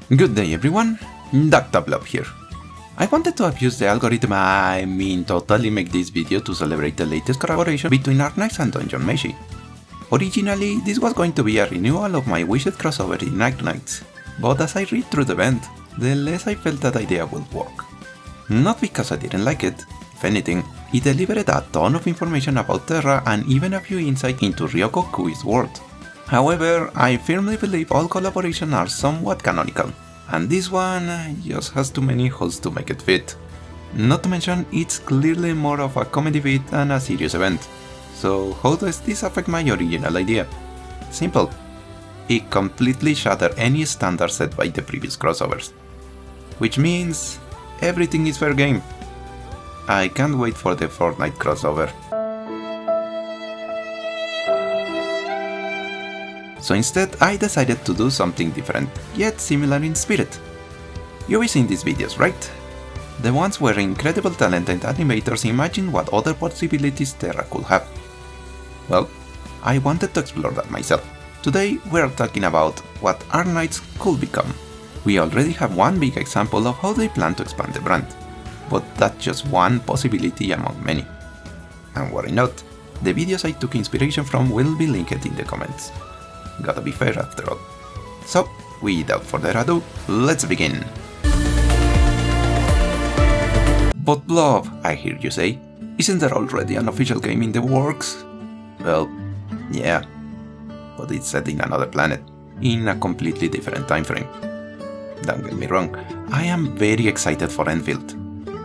Good day everyone, Dr. Blob here. I wanted to abuse the algorithm, totally make this video to celebrate the latest collaboration between Arknights and Dungeon Meshi. Originally, this was going to be a renewal of my wished crossover in Arknights, but as I read through the event, the less I felt that idea would work. Not because I didn't like it, if anything, it delivered a ton of information about Terra and even a few insight into Ryoko Kui's world. However, I firmly believe all collaborations are somewhat canonical, and this one just has too many holes to make it fit. Not to mention, it's clearly more of a comedy bit than a serious event. So how does this affect my original idea? Simple. It completely shattered any standard set by the previous crossovers. Which means everything is fair game. I can't wait for the Fortnite crossover. So instead, I decided to do something different, yet similar in spirit. You've seen these videos, right? The ones where incredible talented animators imagine what other possibilities Terra could have. Well, I wanted to explore that myself. Today we're talking about what Arknights could become. We already have one big example of how they plan to expand the brand, but that's just one possibility among many. And worry not, the videos I took inspiration from will be linked in the comments. Gotta be fair after all. So, without further ado, let's begin! But Blob, I hear you say, isn't there already an official game in the works? Well, yeah, but it's set in another planet, in a completely different time frame. Don't get me wrong, I am very excited for Enfield.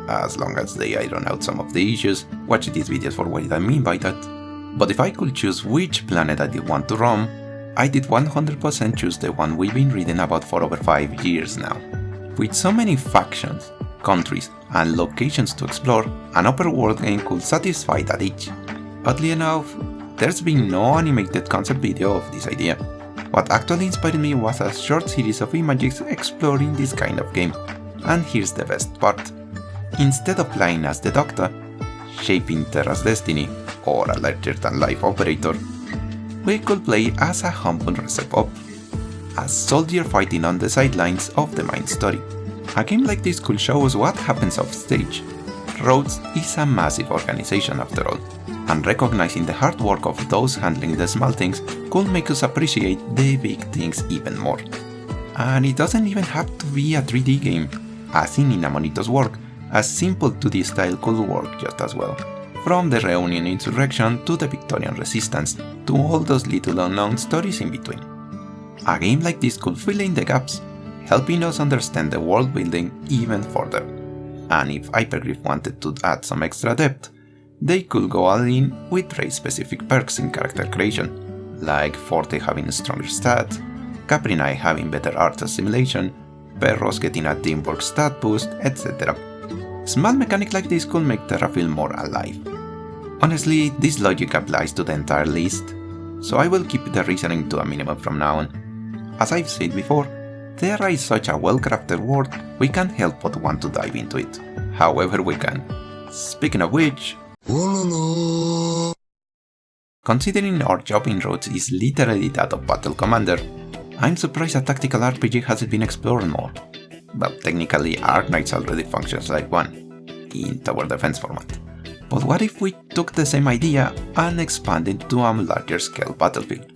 As long as they iron out some of the issues, watch these videos for what I mean by that. But if I could choose which planet I did want to roam, I did 100% choose the one we've been reading about for over 5 years now. With so many factions, countries, and locations to explore, an open world game could satisfy that itch. Oddly enough, there's been no animated concept video of this idea. What actually inspired me was a short series of images exploring this kind of game. And here's the best part. Instead of playing as the Doctor, shaping Terra's destiny, or a larger-than-life operator, we could play as a humble reserve op, a soldier fighting on the sidelines of the main story. A game like this could show us what happens off stage. Rhodes is a massive organization after all, and recognizing the hard work of those handling the small things could make us appreciate the big things even more. And it doesn't even have to be a 3D game, as seen in Amonito's work, a simple 2D style could work just as well. From the Reunion Insurrection to the Victorian Resistance, to all those little unknown stories in between. A game like this could fill in the gaps, helping us understand the world building even further. And if Hypergriff wanted to add some extra depth, they could go all in with race-specific perks in character creation, like Forte having stronger stats, Caprinai having better art assimilation, Perros getting a teamwork stat boost, etc. Small mechanics like this could make Terra feel more alive. Honestly, this logic applies to the entire list, so I will keep the reasoning to a minimum from now on. As I've said before, Terra is such a well-crafted world, we can't help but want to dive into it, however we can. Speaking of which... Considering our job in Rhodes is literally that of Battle Commander, I'm surprised a tactical RPG hasn't been explored more. Well, technically Arknights already functions like one, in tower defense format. But what if we took the same idea and expanded to a larger scale battlefield?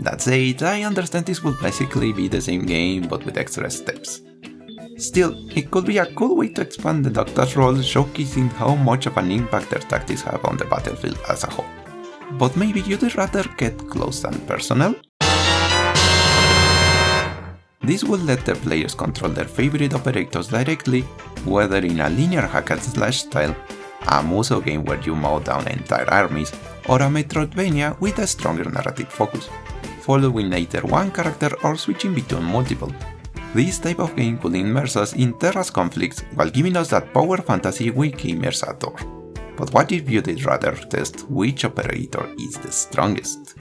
That said, I understand this would basically be the same game but with extra steps. Still, it could be a cool way to expand the Doctor's role, showcasing how much of an impact their tactics have on the battlefield as a whole. But maybe you'd rather get close and personal? This will let the players control their favorite operators directly, whether in a linear hack-and-slash style, a Muso game where you mow down entire armies, or a Metroidvania with a stronger narrative focus, following either one character or switching between multiple. This type of game could immerse us in Terra's conflicts while giving us that power fantasy we gamers adore. But what if you'd rather test which operator is the strongest?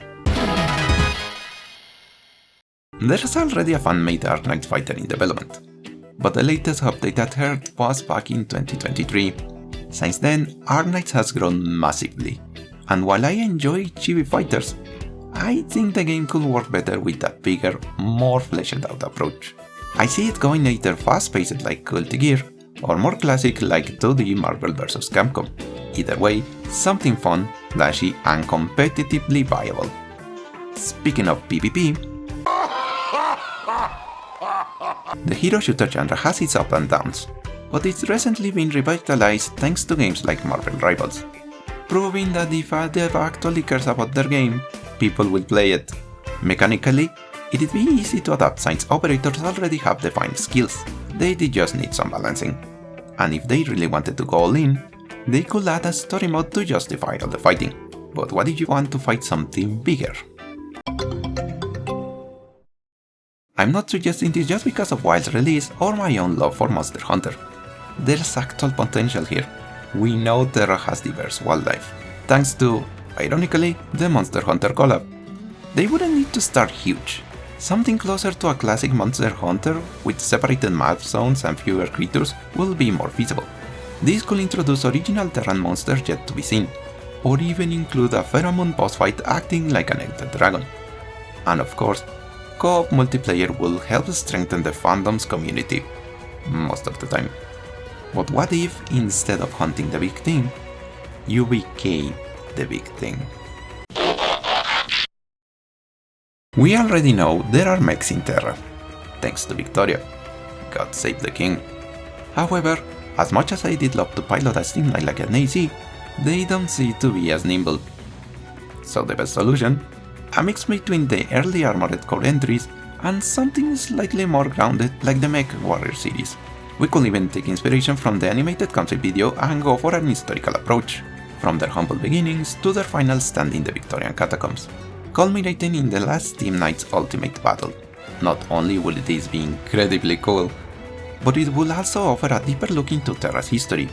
There's already a fan-made Arknight fighter in development, but the latest update I heard was back in 2023. Since then, Arknights has grown massively, and while I enjoy chibi fighters, I think the game could work better with a bigger, more fleshed out approach. I see it going either fast-paced like Guilty Gear, or more classic like 2D Marvel vs. Capcom. Either way, something fun, flashy, and competitively viable. Speaking of PvP, the hero shooter genre has its ups and downs, but it's recently been revitalized thanks to games like Marvel Rivals, proving that if a dev actually cares about their game, people will play it. Mechanically, it'd be easy to adapt since operators already have defined skills, they just need some balancing. And if they really wanted to go all in, they could add a story mode to justify all the fighting. But what if you want to fight something bigger? I'm not suggesting this just because of WoW's release or my own love for Monster Hunter. There's actual potential here. We know Terra has diverse wildlife, thanks to, ironically, the Monster Hunter collab. They wouldn't need to start huge. Something closer to a classic Monster Hunter with separated map zones and fewer creatures will be more feasible. This could introduce original Terran monsters yet to be seen, or even include a pheromone boss fight acting like an elder dragon. And of course, co-op multiplayer will help strengthen the fandom's community, most of the time. But what if, instead of hunting the big thing, you became the big thing? We already know there are mechs in Terra, thanks to Victoria. God save the king. However, as much as I did love to pilot a Steam Knight like an AC, they don't seem to be as nimble. So the best solution? A mix between the early armored core entries and something slightly more grounded like the Mech Warrior series. We could even take inspiration from the animated concept video and go for an historical approach, from their humble beginnings to their final stand in the Victorian catacombs, culminating in the last Steam Knight's ultimate battle. Not only will this be incredibly cool, but it will also offer a deeper look into Terra's history.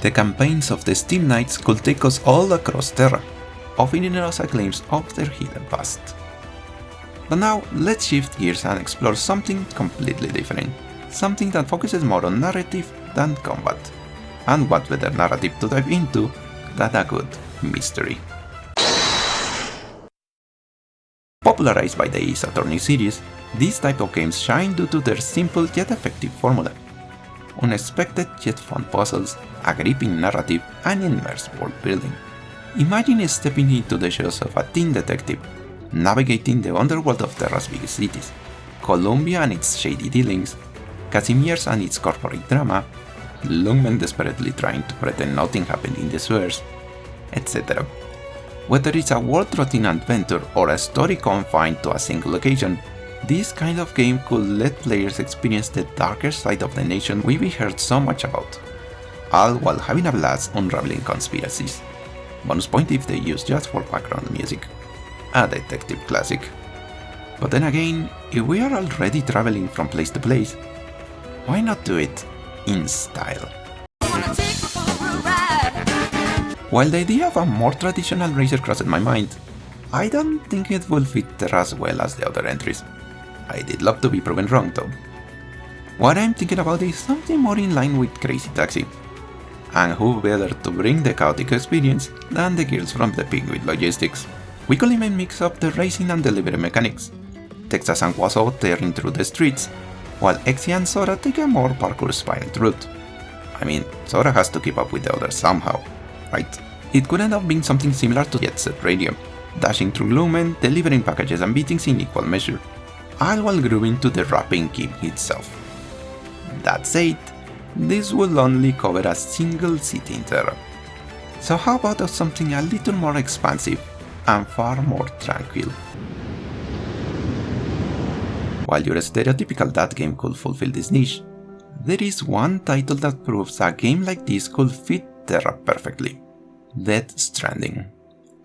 The campaigns of the Steam Knights could take us all across Terra, offering us a glimpse of their hidden past. But now, let's shift gears and explore something completely different. Something that focuses more on narrative than combat. And what better narrative to dive into than a good mystery. Popularized by the Ace Attorney series, these type of games shine due to their simple yet effective formula. Unexpected yet fun puzzles, a gripping narrative, and immersive world building. Imagine stepping into the shoes of a teen detective, navigating the underworld of Terra's biggest cities, Columbia and its shady dealings, Casimir's and its corporate drama, Lungmen desperately trying to pretend nothing happened in the sewers, etc. Whether it's a world-rotting adventure or a story confined to a single location, this kind of game could let players experience the darker side of the nation we've heard so much about, all while having a blast unraveling conspiracies. Bonus point if they use just for background music. A detective classic. But then again, if we are already traveling from place to place, why not do it in style? While the idea of a more traditional racer crossed my mind, I don't think it will fit Terra as well as the other entries. I did love to be proven wrong though. What I'm thinking about is something more in line with Crazy Taxi. And who better to bring the chaotic experience than the girls from the Penguin Logistics. We could even mix up the racing and delivery mechanics. Texas and Waso tearing through the streets, while Exy and Sora take a more parkour-inspired route. I mean, Sora has to keep up with the others somehow, right? It could end up being something similar to Jet Set Radio, dashing through Lumen, delivering packages and beatings in equal measure, all while grooving to the rapping game itself. That said, this will only cover a single city in Terra. So how about something a little more expansive and far more tranquil? While your stereotypical that game could fulfill this niche, there is one title that proves a game like this could fit Terra perfectly: Death Stranding.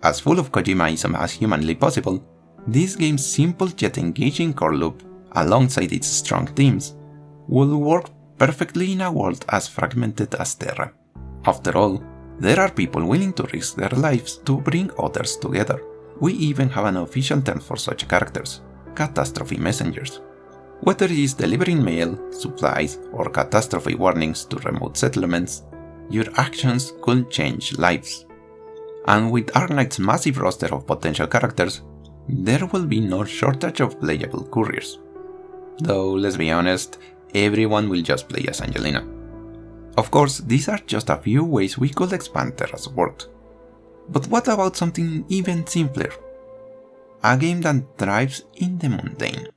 As full of Kojimaism as humanly possible, this game's simple yet engaging core loop, alongside its strong themes, will work perfectly in a world as fragmented as Terra. After all, there are people willing to risk their lives to bring others together. We even have an official term for such characters: catastrophe messengers. Whether it is delivering mail, supplies, or catastrophe warnings to remote settlements, your actions could change lives. And with Arknights' massive roster of potential characters, there will be no shortage of playable couriers. Though, let's be honest, everyone will just play as Angelina. Of course, these are just a few ways we could expand Terra's world. But what about something even simpler? A game that thrives in the mundane.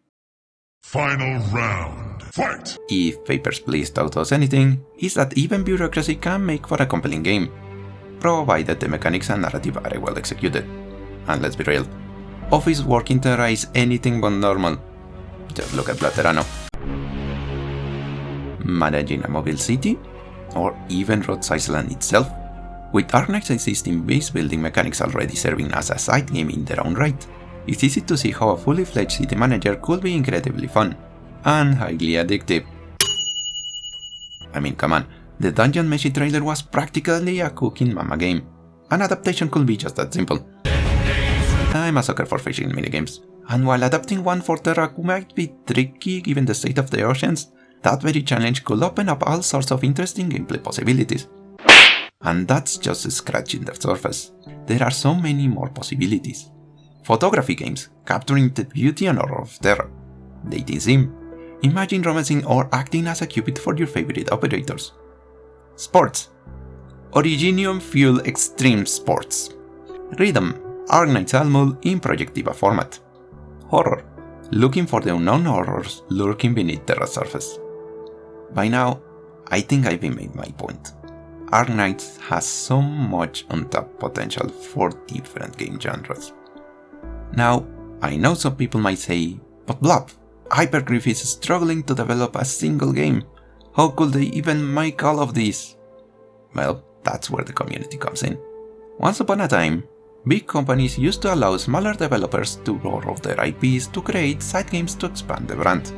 Final round, fight! If Papers, Please taught us anything, is that even bureaucracy can make for a compelling game, provided the mechanics and narrative are well executed. And let's be real, office work in Terra is anything but normal. Just look at Platerano. Managing a mobile city? Or even Rhodes Island itself? With Arknights' existing base building mechanics already serving as a side game in their own right, it's easy to see how a fully fledged city manager could be incredibly fun and highly addictive. I mean, come on, the Dungeon Meshi trailer was practically a cooking mama game. An adaptation could be just that simple. I'm a sucker for fishing minigames, and while adapting one for Terra might be tricky given the state of the oceans, that very challenge could open up all sorts of interesting gameplay possibilities. And that's just scratching the surface. There are so many more possibilities. Photography games, capturing the beauty and horror of Terra. Dating sim. Imagine romancing or acting as a cupid for your favorite operators. Sports. Originium Fuel Extreme Sports. Rhythm. Arknights Almul in Project Diva format. Horror. Looking for the unknown horrors lurking beneath Terra's surface. By now, I think I've made my point. Arknights has so much untapped potential for different game genres. Now, I know some people might say, but Blob, Hypergriff is struggling to develop a single game. How could they even make all of this? Well, that's where the community comes in. Once upon a time, big companies used to allow smaller developers to borrow their IPs to create side games to expand the brand.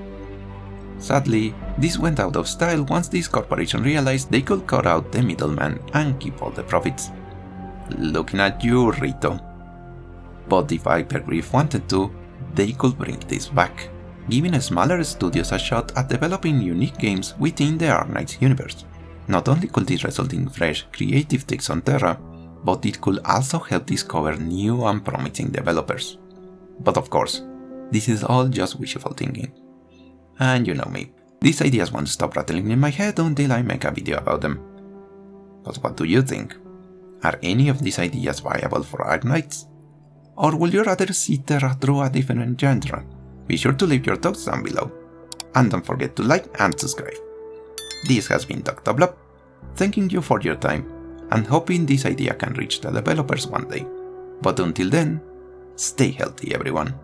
Sadly, this went out of style once this corporation realized they could cut out the middleman and keep all the profits. Looking at you, Rito. But if Hypergriff wanted to, they could bring this back, giving smaller studios a shot at developing unique games within the Arknights universe. Not only could this result in fresh, creative takes on Terra, but it could also help discover new and promising developers. But of course, this is all just wishful thinking. And you know me, these ideas won't stop rattling in my head until I make a video about them. But what do you think? Are any of these ideas viable for Arknights? Or would you rather see Terra through a different genre? Be sure to leave your thoughts down below. And don't forget to like and subscribe. This has been Dr. Blob, thanking you for your time, and hoping this idea can reach the developers one day. But until then, stay healthy everyone.